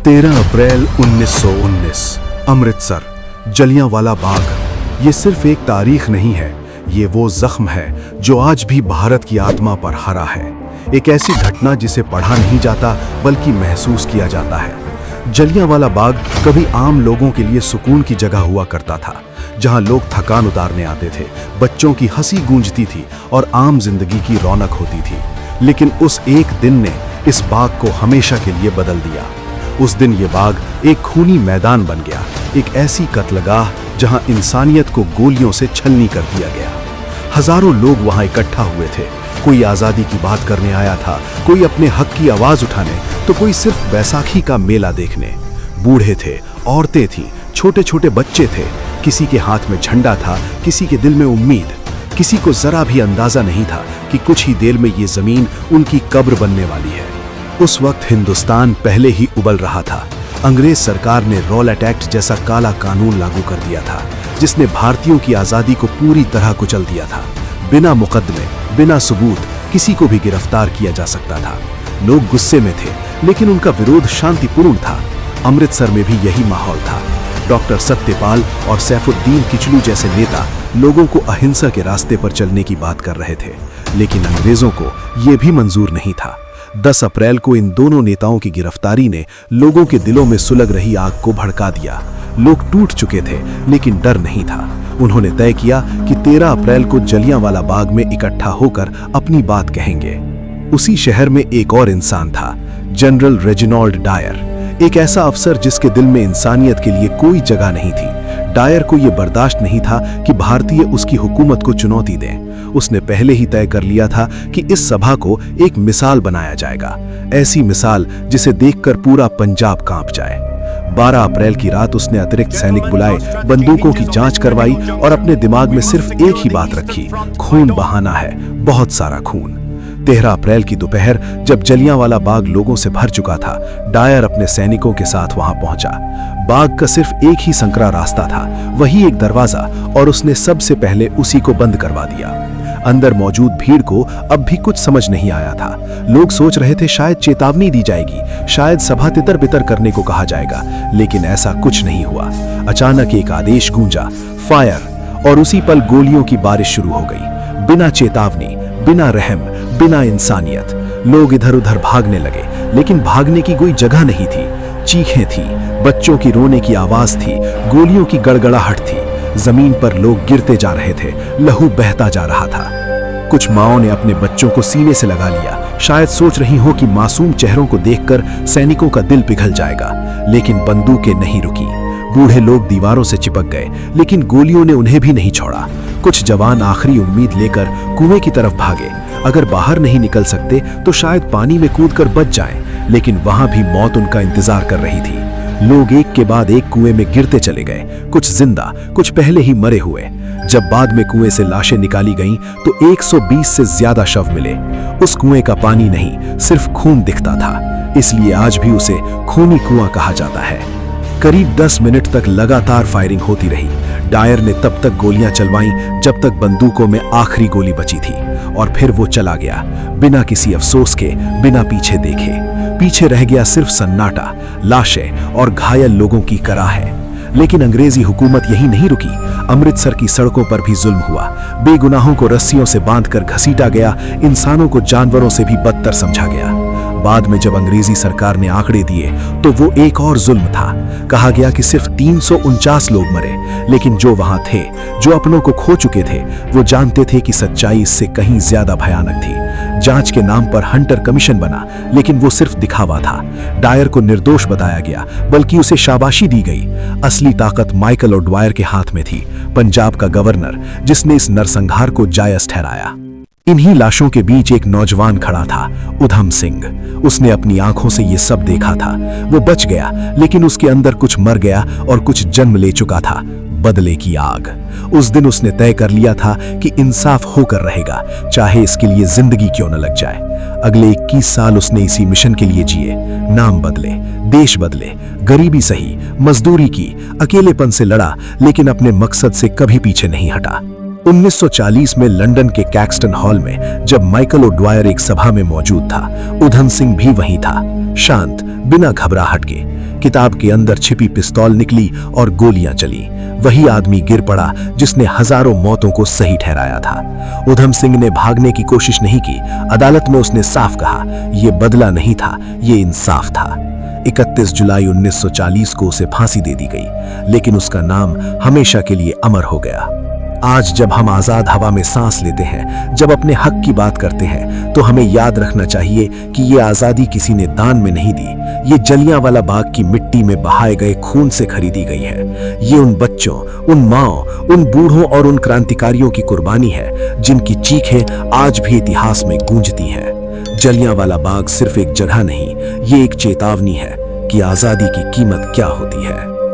13 अप्रैल 1919 अमृतसर, जलियांवाला बाग। ये सिर्फ एक तारीख नहीं है, ये वो जख्म है जो आज भी भारत की आत्मा पर हरा है। एक ऐसी घटना जिसे पढ़ा नहीं जाता बल्कि महसूस किया जाता है। जलियांवाला बाग कभी आम लोगों के लिए सुकून की जगह हुआ करता था, जहां लोग थकान उतारने आते थे, बच्चों की हंसी गूंजती थी और आम जिंदगी की रौनक होती थी। लेकिन उस एक दिन ने इस बाग को हमेशा के लिए बदल दिया। उस दिन ये बाग एक खूनी मैदान बन गया, एक ऐसी कत्लगाह जहां इंसानियत को गोलियों से छलनी कर दिया गया। हजारों लोग वहां इकट्ठा हुए थे। कोई आजादी की बात करने आया था, कोई अपने हक की आवाज उठाने, तो कोई सिर्फ बैसाखी का मेला देखने। बूढ़े थे, औरतें थीं, छोटे छोटे बच्चे थे। किसी के हाथ में झंडा था, किसी के दिल में उम्मीद। किसी को जरा भी अंदाजा नहीं था कि कुछ ही देर में ये जमीन उनकी कब्र बनने वाली है। उस वक्त हिंदुस्तान पहले ही उबल रहा था। अंग्रेज सरकार ने रॉलेट एक्ट जैसा काला कानून लागू कर दिया था, जिसने भारतीयों की आजादी को पूरी तरह कुचल दिया था। बिना मुकदमे, बिना सबूत किसी को भी गिरफ्तार किया जा सकता था। लोग गुस्से में थे, लेकिन उनका विरोध शांतिपूर्ण था। अमृतसर में भी यही माहौल था। डॉक्टर सत्यपाल और सैफुद्दीन किचलू जैसे नेता लोगों को अहिंसा के रास्ते पर चलने की बात कर रहे थे, लेकिन अंग्रेजों को यह भी मंजूर नहीं था। 10 अप्रैल को इन दोनों नेताओं की गिरफ्तारी ने लोगों के दिलों में सुलग रही आग को भड़का दिया। लोग टूट चुके थे, लेकिन डर नहीं था। उन्होंने तय किया कि 13 अप्रैल को जलियांवाला बाग में इकट्ठा होकर अपनी बात कहेंगे। उसी शहर में एक और इंसान था, जनरल रेजिनाल्ड डायर, एक ऐसा अफसर जिसके दिल में इंसानियत के लिए कोई जगह नहीं थी। डायर को यह बर्दाश्त नहीं था कि भारतीय उसकी हुकूमत को चुनौती दें। उसने पहले ही तय कर लिया था कि इस सभा को एक मिसाल बनाया जाएगा, ऐसी मिसाल जिसे देखकर पूरा पंजाब कांप जाए। 12 अप्रैल की रात उसने अतिरिक्त सैनिक बुलाए, बंदूकों की जांच करवाई और अपने दिमाग में सिर्फ एक ही बात रखी, खून बहाना है, बहुत सारा खून। 13 अप्रैल की दोपहर जब जलियांवाला बाग लोगों से भर चुका था, डायर अपने सैनिकों के साथ वहां पहुंचा। बाग का सिर्फ एक ही संकरा रास्ता था, वही एक दरवाजा, और उसने सबसे पहले उसी को बंद करवा दिया। अंदर मौजूद भीड़ को अब भी कुछ समझ नहीं आया था। लोग सोच रहे थे शायद चेतावनी दी जाएगी, शायद सभा तितर बितर करने को कहा जाएगा, लेकिन ऐसा कुछ नहीं हुआ। अचानक एक आदेश गूंजा, फायर, और उसी पल गोलियों की बारिश शुरू हो गई। बिना चेतावनी, बिना रहम, बिना इंसानियत। लोग इधर उधर भागने लगे, लेकिन भागने की कोई जगह नहीं थी। चीखें थी, बच्चों की रोने की आवाज थी, गोलियों की गड़गड़ाहट थी। जमीन पर लोग गिरते जा रहे थे, लहू बहता जा रहा था। कुछ माओं ने अपने बच्चों को सीने से लगा लिया, शायद सोच रही हो कि मासूम चेहरों को देखकर सैनिकों का दिल पिघल जाएगा, लेकिन बंदूकें नहीं रुकी। बूढ़े लोग दीवारों से चिपक गए, लेकिन गोलियों ने उन्हें भी नहीं छोड़ा। कुछ जवान आखिरी उम्मीद लेकर कुएं की तरफ भागे। अगर बाहर नहीं निकल सकते तो शायद पानी में कूदकर बच जाएं, लेकिन वहां भी मौत उनका इंतजार कर रही थी। लोग एक के बाद एक कुएं में गिरते चले गए, कुछ जिंदा, कुछ पहले ही मरे हुए। जब बाद में कुएं से लाशें निकाली गईं, तो 120 से ज्यादा शव मिले। उस कुएं का पानी नहीं, सिर्फ खून दिखता था, इसलिए आज भी उसे खूनी कुआं कहा जाता है। करीब 10 मिनट तक लगातार फायरिंग होती रही। डायर ने तब तक गोलियां चलवाईं जब तक बंदूकों में आखिरी गोली बची थी, और फिर वो चला गया, बिना किसी अफसोस के, बिना पीछे देखे। पीछे रह गया सिर्फ सन्नाटा, लाशें और घायल लोगों की कराहें। लेकिन अंग्रेजी हुकूमत यही नहीं रुकी। अमृतसर की सड़कों पर भी जुल्म हुआ। बेगुनाहों को रस्सियों से बांधकर घसीटा गया, इंसानों को जानवरों से भी बदतर समझा गया। बाद में जब अंग्रेजी सरकार ने आंकड़े दिए तो वो एक और जुल्म था। कहा गया कि सिर्फ 349 लोग मरे, लेकिन जो वहां थे, जो अपनों को खो चुके थे, वो जानते थे कि सच्चाई इससे कहीं ज्यादा भयानक थी। जांच के नाम पर हंटर कमीशन बना, लेकिन वो सिर्फ दिखावा था। डायर को निर्दोष बताया गया, बल्कि उसे शाबाशी दी गई। असली ताकत माइकल ओडवायर के हाथ में थी, पंजाब का गवर्नर, जिसने इस नरसंहार को जायज ठहराया। इन्हीं लाशों के बीच एक नौजवान खड़ा था, उधम सिंह। उसने अपनी आंखों से ये सब देखा था। वो बच गया, लेकिन उसके अंदर कुछ मर गया और कुछ जन्म ले चुका था, बदले की आग। उस दिन उसने तय कर लिया था कि इंसाफ होकर रहेगा, चाहे इसके लिए जिंदगी क्यों न लग जाए। अगले 21 साल उसने इसी मिशन के लिए जिए। नाम बदले, देश बदले, गरीबी सही, मजदूरी की, अकेलेपन से लड़ा, लेकिन अपने मकसद से कभी पीछे नहीं हटा। 1940 में लंदन के कैक्सटन हॉल में जब माइकल ओडवायर एक सभा में मौजूद था, उधम सिंह भी वहीं था, शांत, बिना घबराहट के। किताब के अंदर छिपी पिस्तौल निकली और गोलियां चली। वही आदमी गिर पड़ा जिसने हजारों मौतों को सही ठहराया था। उधम सिंह ने भागने की कोशिश नहीं की। अदालत में उसने साफ कहा, यह बदला नहीं था, ये इंसाफ था। 31 जुलाई 1940 को उसे फांसी दे दी गई, लेकिन उसका नाम हमेशा के लिए अमर हो गया। आज जब हम आजाद हवा में सांस लेते हैं, जब अपने हक की बात करते हैं, तो हमें याद रखना चाहिए कि ये आजादी किसी ने दान में नहीं दी। ये जलियांवाला बाग की मिट्टी में बहाए गए खून से खरीदी गई है। ये उन बच्चों, उन माओं, उन बूढ़ों और उन क्रांतिकारियों की कुर्बानी है जिनकी चीखें आज भी इतिहास में गूंजती हैं। जलियांवाला बाग सिर्फ एक जगह नहीं, ये एक चेतावनी है कि आजादी की कीमत क्या होती है।